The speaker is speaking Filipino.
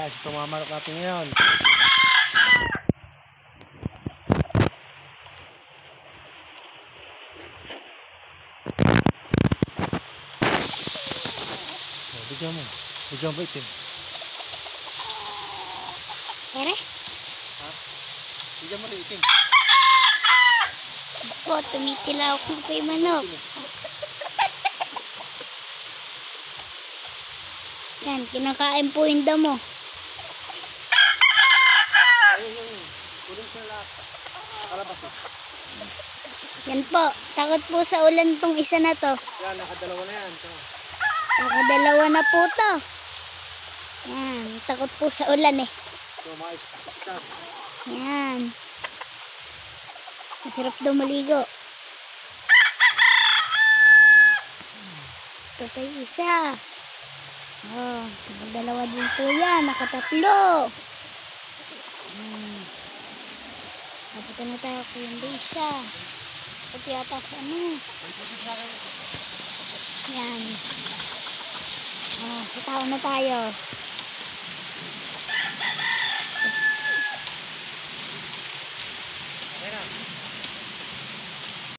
Guys, tumamarok natin ngayon. Bigyan mo. Bigyan mo itim. Ere? Ha? Bigyan mo rin itim. Po, tumitilaw ko pa yung manok. Yan, kinakain po yung damo. Ayun. Kunin sa lahat. Kalabas na. Yan po, takot po sa ulan tong isa na to. Yan, nakadalawa na yan. Nakadalawa na po to. Yan, takot po sa ulan eh. So, mga stop. Yan. Masarap daw maligo. Ito pa yung isa. Oh, dalawa din po yan. Nakatatlo. Napunta na tayo po yung isa. Pati yata sa ano. Yan. Sa tao na tayo.